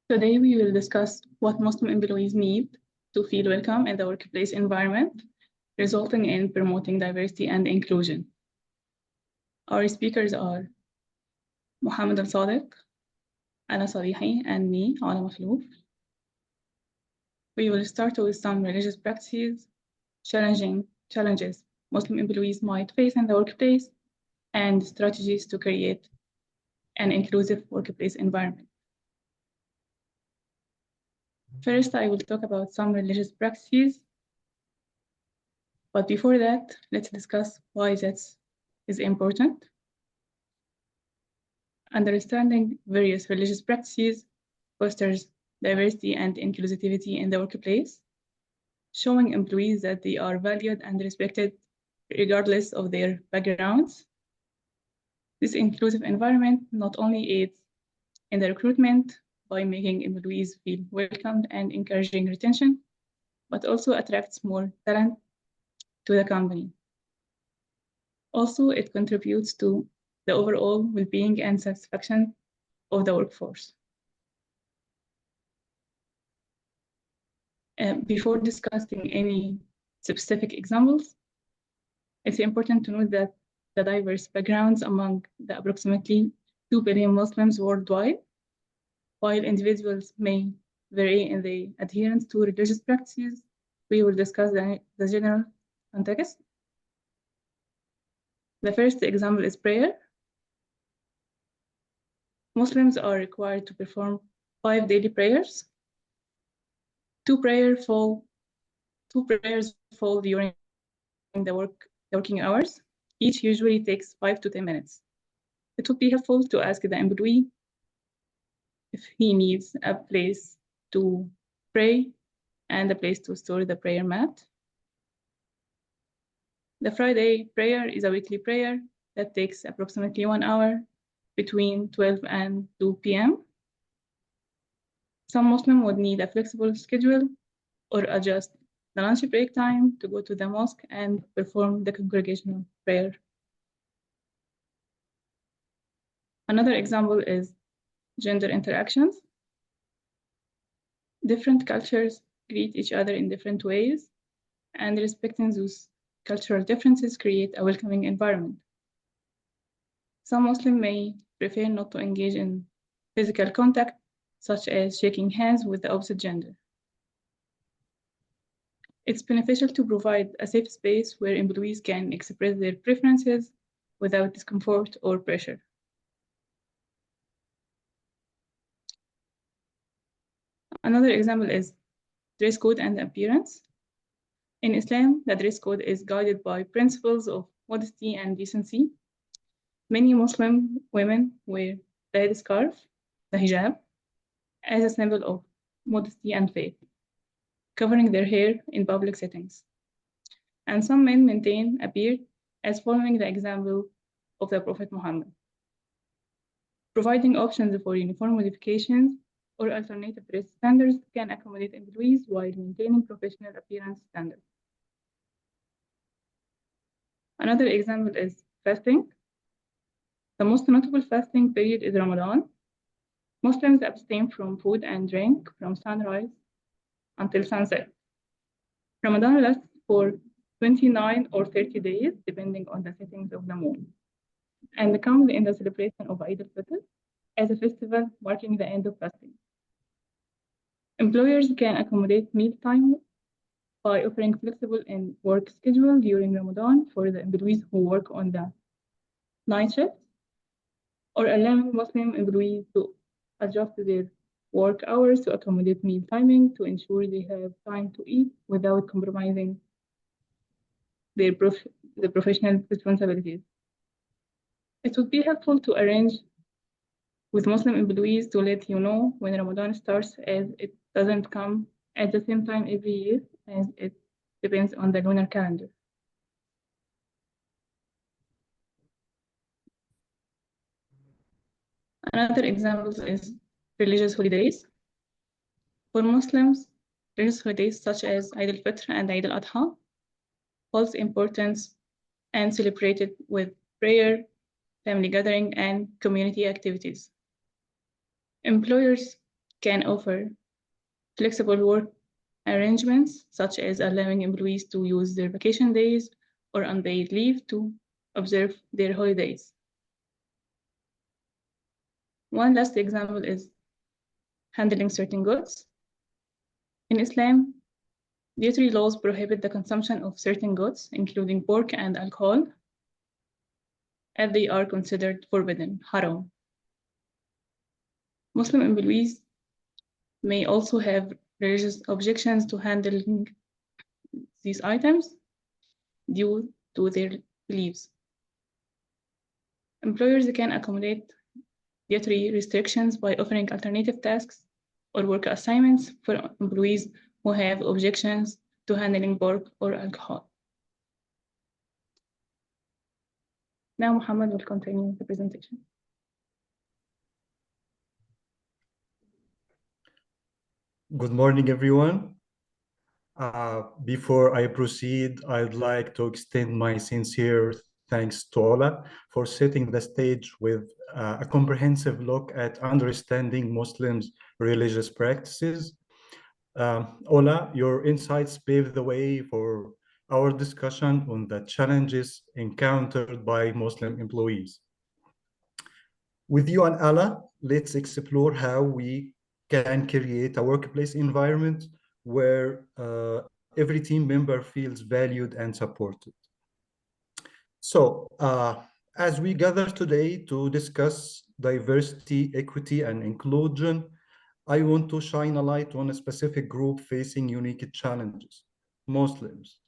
Today, we will discuss what Muslim employees need to feel welcome in the workplace environment, resulting in promoting diversity and inclusion. Our speakers are Mohammed Al-Sadiq, Ana Salihi, and me, Ala Makhlouf. We will start with some religious practices, challenges Muslim employees might face in the workplace, and strategies to create an inclusive workplace environment. First, I will talk about some religious practices. But before that, let's discuss why that is important. Understanding various religious practices fosters diversity and inclusivity in the workplace, showing employees that they are valued and respected regardless of their backgrounds. This inclusive environment not only aids in the recruitment by making employees feel welcomed and encouraging retention, but also attracts more talent to the company. Also, it contributes to the overall well-being and satisfaction of the workforce. Before discussing any specific examples, it's important to note that the diverse backgrounds among the approximately 2 billion Muslims worldwide, while individuals may vary in the adherence to religious practices, we will discuss the general context. The first example is prayer. Muslims are required to perform 5 daily prayers. Two prayers fall during the working hours. Each usually takes 5 to 10 minutes. It would be helpful to ask the employee if he needs a place to pray and a place to store the prayer mat. The Friday prayer is a weekly prayer that takes approximately 1 hour between 12 and 2 p.m. Some Muslims would need a flexible schedule or adjust the lunch break time to go to the mosque and perform the congregational prayer. Another example is gender interactions. Different cultures greet each other in different ways, and respecting those cultural differences create a welcoming environment. Some Muslims may prefer not to engage in physical contact, such as shaking hands with the opposite gender. It's beneficial to provide a safe space where employees can express their preferences without discomfort or pressure. Another example is dress code and appearance. In Islam, the dress code is guided by principles of modesty and decency. Many Muslim women wear the headscarf, the hijab, as a symbol of modesty and faith, covering their hair in public settings. And some men maintain a beard as following the example of the Prophet Muhammad. Providing options for uniform modifications or alternative dress standards can accommodate employees while maintaining professional appearance standards. Another example is fasting. The most notable fasting period is Ramadan. Muslims abstain from food and drink from sunrise until sunset. Ramadan lasts for 29 or 30 days, depending on the settings of the moon, and comes in the celebration of Eid al-Fitr as a festival marking the end of fasting. Employers can accommodate mealtime by offering flexible and work schedule during Ramadan for the employees who work on the night shift, or allowing Muslim employees to adjust their work hours to accommodate meal timing to ensure they have time to eat without compromising their professional responsibilities. It would be helpful to arrange with Muslim employees to let you know when Ramadan starts, as it doesn't come at the same time every year, as it depends on the lunar calendar. Another example is religious holidays. For Muslims, religious holidays such as Eid al-Fitr and Eid al-Adha holds importance and celebrated with prayer, family gathering, and community activities. Employers can offer flexible work arrangements, such as allowing employees to use their vacation days or unpaid leave to observe their holidays. One last example is handling certain goods. In Islam, dietary laws prohibit the consumption of certain goods, including pork and alcohol, as they are considered forbidden, haram. Muslim employees may also have religious objections to handling these items due to their beliefs. Employers can accommodate dietary restrictions by offering alternative tasks or work assignments for employees who have objections to handling pork or alcohol. Now Muhammad will continue the presentation. Good morning, everyone. Before I proceed, I'd like to extend my sincere thanks to Ola for setting the stage with a comprehensive look at understanding Muslims' religious practices. Ola, your insights pave the way for our discussion on the challenges encountered by Muslim employees. With you and Ala, let's explore how we can create a workplace environment where every team member feels valued and supported. So, as we gather today to discuss diversity, equity, and inclusion, I want to shine a light on a specific group facing unique challenges: Muslims.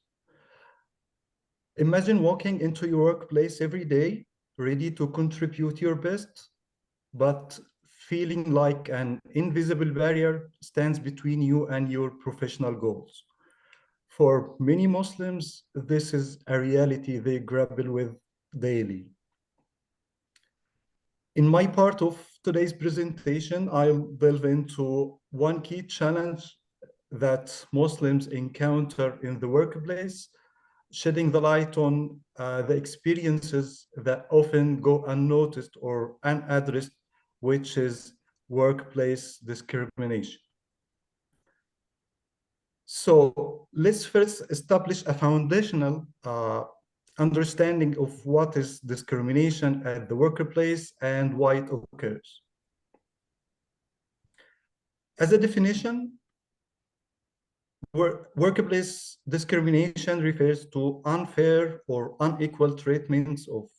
Imagine walking into your workplace every day, ready to contribute your best, but feeling like an invisible barrier stands between you and your professional goals. For many Muslims, this is a reality they grapple with daily. In my part of today's presentation, I'll delve into one key challenge that Muslims encounter in the workplace, shedding the light on the experiences that often go unnoticed or unaddressed, which is workplace discrimination. So let's first establish a foundational understanding of what is discrimination at the workplace and why it occurs. As a definition, workplace discrimination refers to unfair or unequal treatments of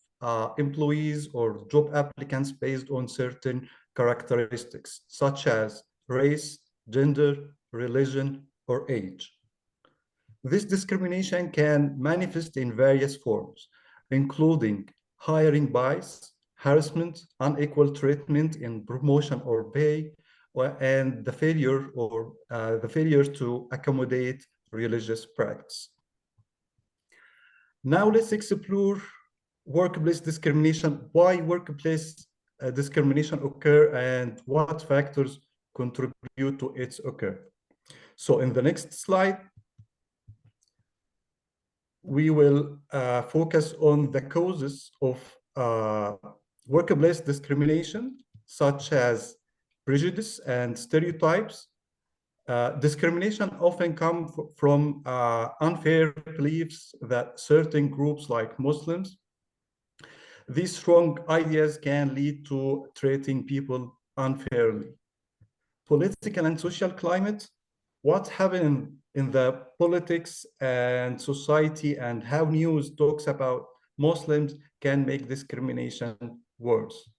employees or job applicants based on certain characteristics, such as race, gender, religion, or age. This discrimination can manifest in various forms, including hiring bias, harassment, unequal treatment in promotion or pay, and the failure to accommodate religious practice. Now let's explore workplace discrimination, why workplace discrimination occur, and what factors contribute to its occur. So in the next slide, we will focus on the causes of workplace discrimination, such as prejudice and stereotypes. Discrimination often comes from unfair beliefs that certain groups like Muslims. These strong ideas can lead to treating people unfairly. Political and social climate, what happened in the politics and society and how news talks about Muslims can make discrimination worse.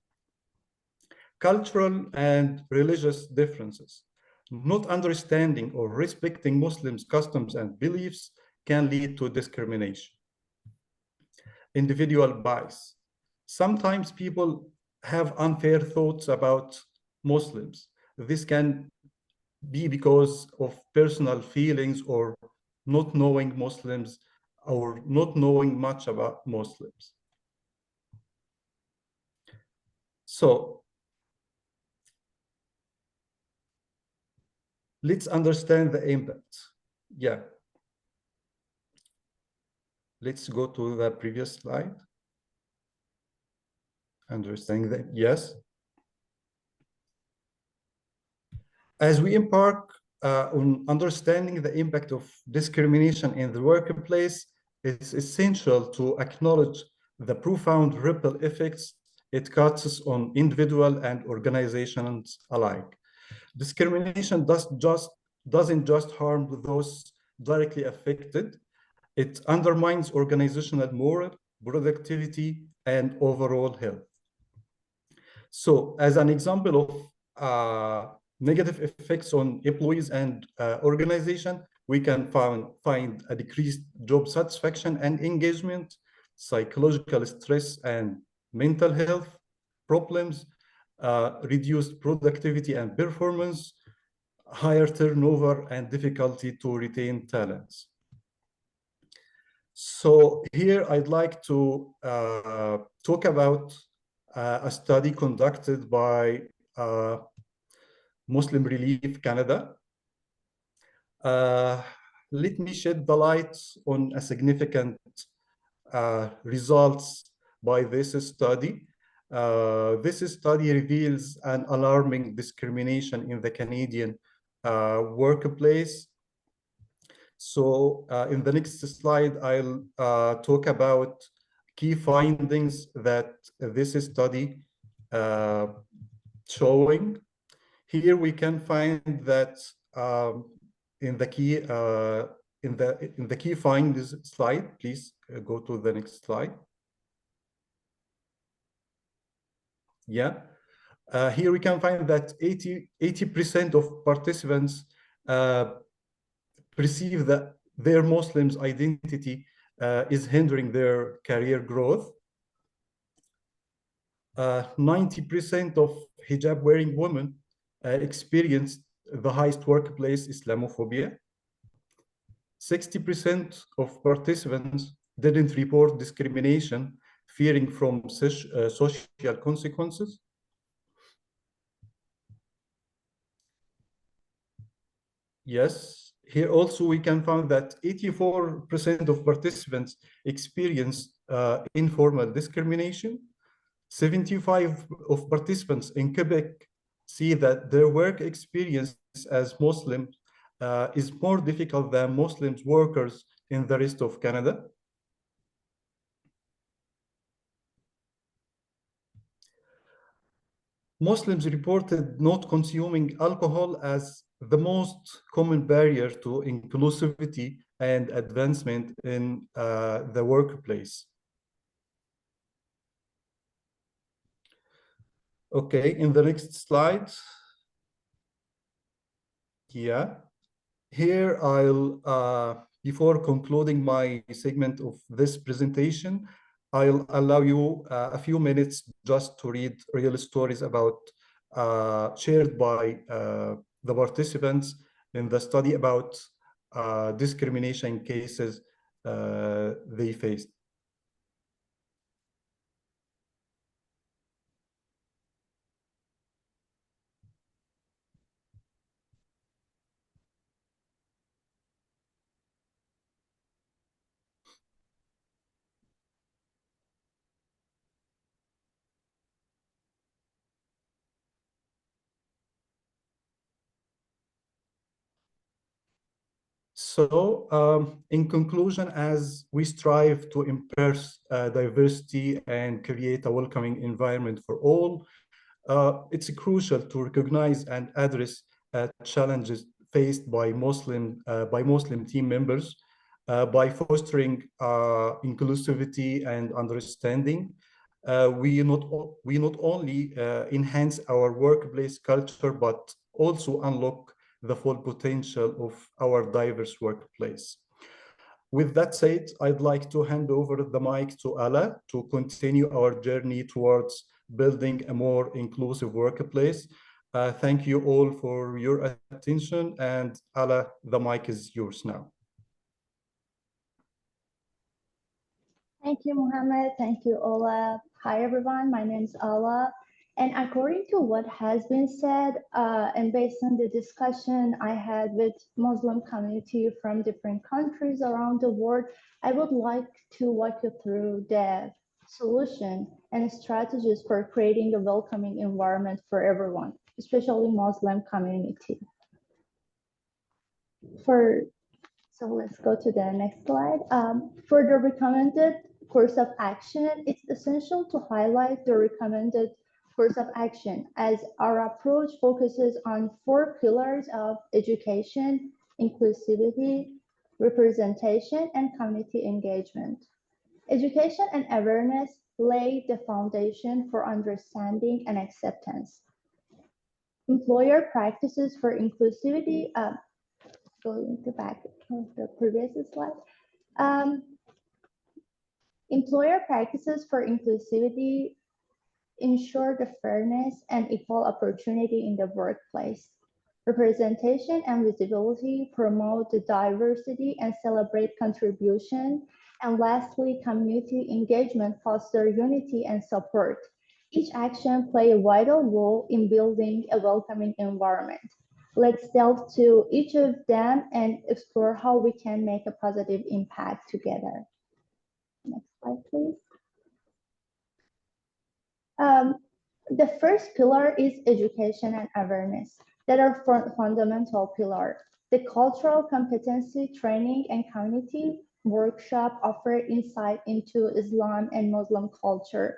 Cultural and religious differences. Not understanding or respecting Muslims' customs and beliefs can lead to discrimination. Individual bias. Sometimes people have unfair thoughts about Muslims. This can be because of personal feelings or not knowing Muslims or not knowing much about Muslims. So let's understand the impact. Yeah. Let's go to the previous slide. Understanding that, yes. As we embark on understanding the impact of discrimination in the workplace, it's essential to acknowledge the profound ripple effects it casts on individuals and organizations alike. Discrimination doesn't just harm those directly affected, it undermines organizational morale, productivity, and overall health. So as an example of negative effects on employees and organization, we can find a decreased job satisfaction and engagement, psychological stress and mental health problems, reduced productivity and performance, higher turnover, and difficulty to retain talents. So here I'd like to talk about a study conducted by Muslim Relief Canada. Let me shed the light on a significant results by this study. This study reveals an alarming discrimination in the Canadian workplace. So in the next slide, I'll talk about key findings that this study showing. Here we can find that in the key findings slide, please go to the next slide. Yeah, here we can find that 80% of participants perceive that their Muslim's identity is hindering their career growth. 90% of hijab-wearing women experienced the highest workplace Islamophobia. 60% of participants didn't report discrimination, fearing from social consequences. Yes, here also we can find that 84% of participants experienced informal discrimination. 75% of participants in Quebec see that their work experience as Muslims is more difficult than Muslim workers in the rest of Canada. Muslims reported not consuming alcohol as the most common barrier to inclusivity and advancement in the workplace. Okay, in the next slide. Yeah, here I'll, before concluding my segment of this presentation, I'll allow you a few minutes just to read real stories about shared by the participants in the study about discrimination cases they faced. So in conclusion, as we strive to embrace diversity and create a welcoming environment for all, it's crucial to recognize and address challenges faced by Muslim team members by fostering inclusivity and understanding. We not only enhance our workplace culture, but also unlock the full potential of our diverse workplace. With that said, I'd like to hand over the mic to Ala to continue our journey towards building a more inclusive workplace. Thank you all for your attention, and Ala, the mic is yours now. Thank you, Mohammed. Thank you, Ola. Hi, everyone. My name is Ala. And according to what has been said, and based on the discussion I had with Muslim community from different countries around the world, I would like to walk you through the solution and strategies for creating a welcoming environment for everyone, especially Muslim community. So let's go to the next slide. For the recommended course of action, it's essential to highlight the recommended course of action as our approach focuses on 4 pillars of education, inclusivity, representation, and community engagement. Education and awareness lay the foundation for understanding and acceptance. Employer practices for inclusivity, going to back of the previous slide. Employer practices for inclusivity ensure the fairness and equal opportunity in the workplace. Representation and visibility promote the diversity and celebrate contribution. And lastly, community engagement foster unity and support. Each action plays a vital role in building a welcoming environment. Let's delve to each of them and explore how we can make a positive impact together. Next slide, please. The first pillar is education and awareness that are fundamental pillar. The cultural competency training and community workshop offer insight into Islam and Muslim culture,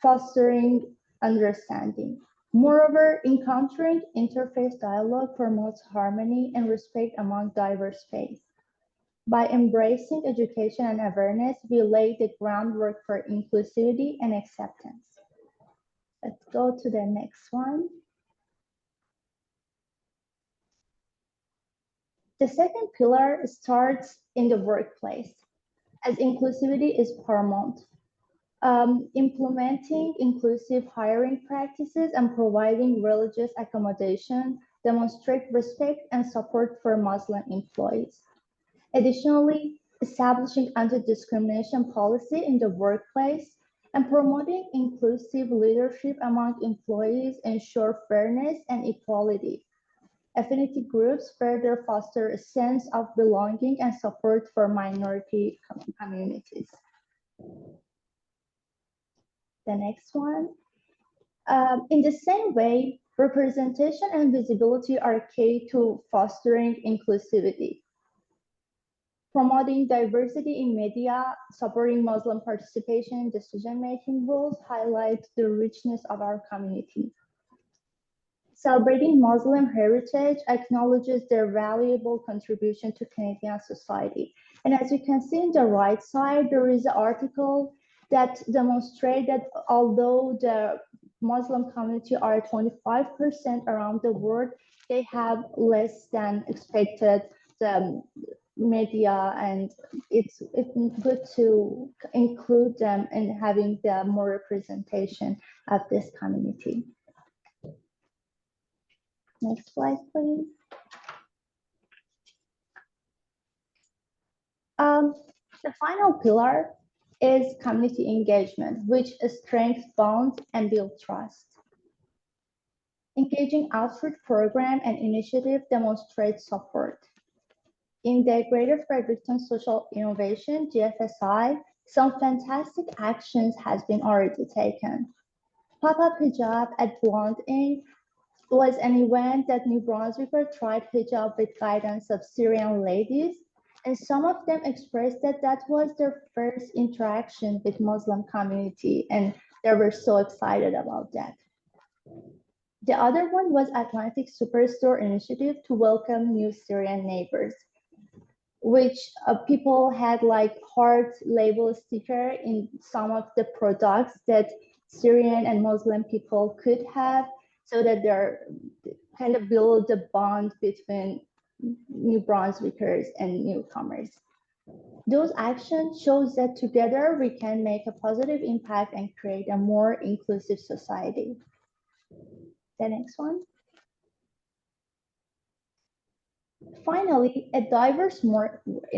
fostering understanding. Moreover, encountering interfaith dialogue promotes harmony and respect among diverse faiths. By embracing education and awareness, we lay the groundwork for inclusivity and acceptance. Let's go to the next one. The second pillar starts in the workplace, as inclusivity is paramount. Implementing inclusive hiring practices and providing religious accommodation demonstrate respect and support for Muslim employees. Additionally, establishing anti-discrimination policy in the workplace and promoting inclusive leadership among employees ensure fairness and equality. Affinity groups further foster a sense of belonging and support for minority communities. The next one. In the same way, representation and visibility are key to fostering inclusivity. Promoting diversity in media, supporting Muslim participation in decision-making roles highlight the richness of our community. Celebrating Muslim heritage acknowledges their valuable contribution to Canadian society. And as you can see in the right side, there is an article that demonstrates that although the Muslim community are 25% around the world, they have less than expected media, and it's good to include them in having the more representation of this community. Next slide, please. The final pillar is community engagement, which strengthens bonds and builds trust. Engaging outreach program and initiative demonstrates support. In the Greater Fredericton Social Innovation, GFSI, some fantastic actions has been already taken. Pop-up hijab at Blonde Inn was an event that New Brunswickers tried hijab with guidance of Syrian ladies, and some of them expressed that that was their first interaction with Muslim community, and they were so excited about that. The other one was Atlantic Superstore initiative to welcome new Syrian neighbors, which people had like heart label sticker in some of the products that Syrian and Muslim people could have, so that they're kind of build a bond between New Brunswickers and newcomers. Those actions shows that together we can make a positive impact and create a more inclusive society. The next one. Finally, in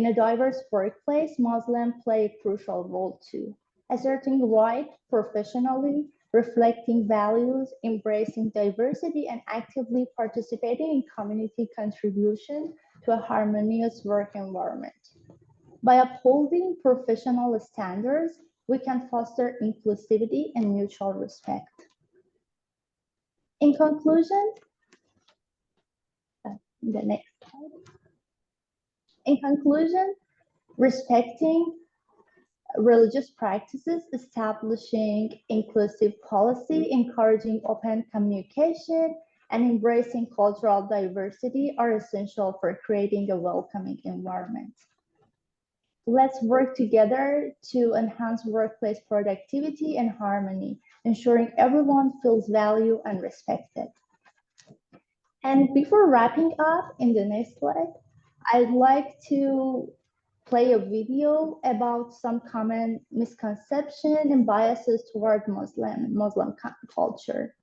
a diverse workplace, Muslims play a crucial role too, asserting right professionally, reflecting values, embracing diversity, and actively participating in community contribution to a harmonious work environment. By upholding professional standards, we can foster inclusivity and mutual respect. In conclusion, the next slide. In conclusion, respecting religious practices, establishing inclusive policy, encouraging open communication, and embracing cultural diversity are essential for creating a welcoming environment. Let's work together to enhance workplace productivity and harmony, ensuring everyone feels valued and respected. And before wrapping up in the next slide, I'd like to play a video about some common misconception and biases toward Muslim culture.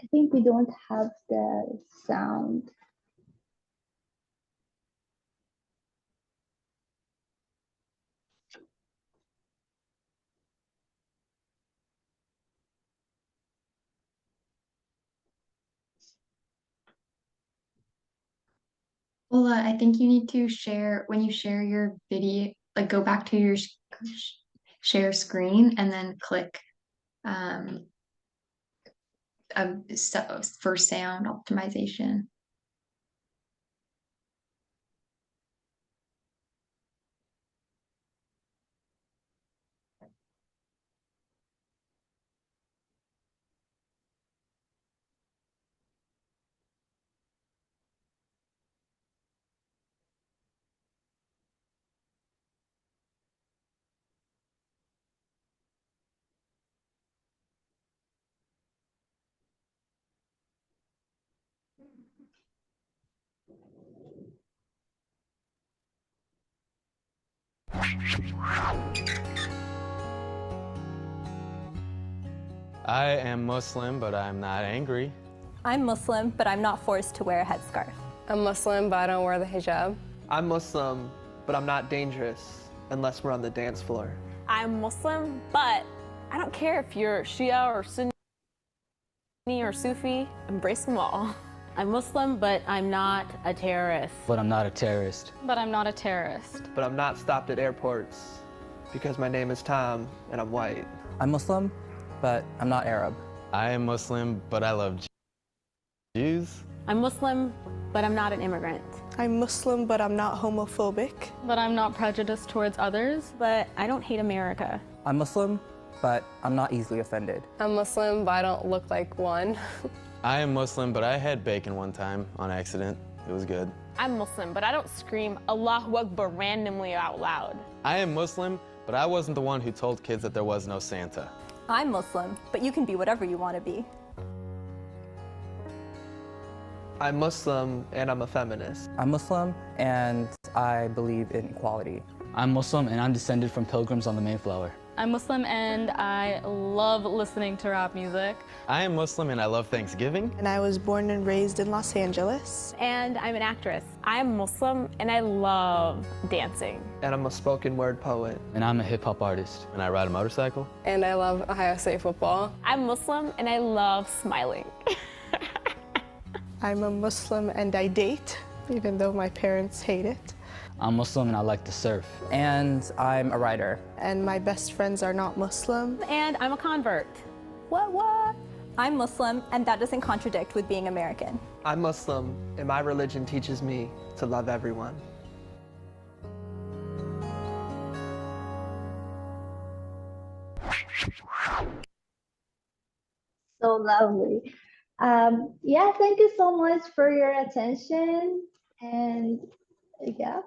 I think we don't have the sound. Ola, I think you need to share, when you share your video, like go back to your share screen and then click for sound optimization. I am Muslim, but I'm not angry. I'm Muslim, but I'm not forced to wear a headscarf. I'm Muslim, but I don't wear the hijab. I'm Muslim, but I'm not dangerous unless we're on the dance floor. I'm Muslim, but I don't care if you're Shia or Sunni or Sufi. Embrace them all. I'm Muslim, but I'm not a terrorist. But I'm not a terrorist. But I'm not a terrorist. But I'm not stopped at airports because my name is Tom and I'm white. I'm Muslim, but I'm not Arab. I am Muslim, but I love Jews. I'm Muslim, but I'm not an immigrant. I'm Muslim, but I'm not homophobic. But I'm not prejudiced towards others. But I don't hate America. I'm Muslim, but I'm not easily offended. I'm Muslim, but I don't look like one. I am Muslim, but I had bacon one time on accident. It was good. I'm Muslim, but I don't scream Allahu Akbar randomly out loud. I am Muslim, but I wasn't the one who told kids that there was no Santa. I'm Muslim, but you can be whatever you want to be. I'm Muslim and I'm a feminist. I'm Muslim and I believe in equality. I'm Muslim and I'm descended from pilgrims on the Mayflower. I'm Muslim and I love listening to rap music. I am Muslim and I love Thanksgiving. And I was born and raised in Los Angeles. And I'm an actress. I'm Muslim and I love dancing. And I'm a spoken word poet. And I'm a hip hop artist. And I ride a motorcycle. And I love Ohio State football. I'm Muslim and I love smiling. I'm a Muslim and I date, even though my parents hate it. I'm Muslim and I like to surf. And I'm a writer. And my best friends are not Muslim. And I'm a convert. What? I'm Muslim, and that doesn't contradict with being American. I'm Muslim and my religion teaches me to love everyone. So lovely. Yeah, thank you so much for your attention. And yeah.